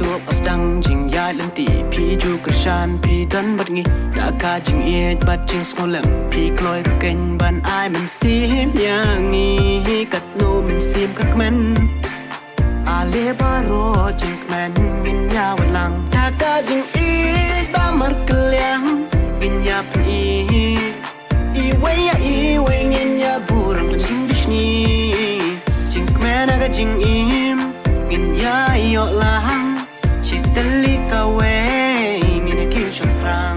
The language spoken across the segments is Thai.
ตัวปัสดังจิงยาลันตีพี่จูกระชานพี่ดันบัดงี้ตากาจิงเอียดบัดจิงสโกลังพี่กลอยรักกันบันอายมันซีมอย่างงี้กัดโนมันซีมกักมันอาเลบารอจิงแมนกินยาวันลังตากาจิงเอียดบามัรกเลียงกินยาเป็นอีเวยยาอีเวยกินยาบูรัมจิงดิชนีจิงแมนagaจิงอิมกินยาโยลังชิดตลิกาเวมินคิวชมพรัง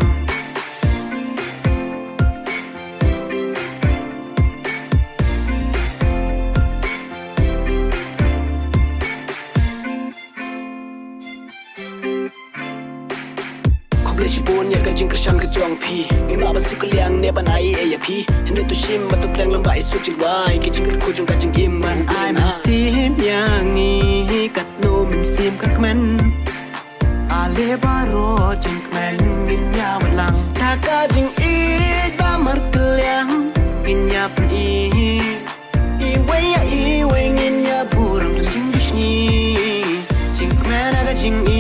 เลยชิบุนอยากกันจิงกระชันกระจวงพี่มีมาบันสิกเลียงเนี่ยบันไอเอยพี่เห็นในตัวชิมมาตุกแรงลำบากสุดจิงไว้กิจิงกัดคู่จงกัดจิงอิมมันไอมันซีมอย่างงี้กัดโนมันซีมกักมันอาเลบารอจิงแมนกินยาวันลังตากาจิงอีดบามัรกเลียงกินยาเป็นอีเวยยาอีเวยกินยาบูรัมจิงดุชนีจิงแมนagaจิง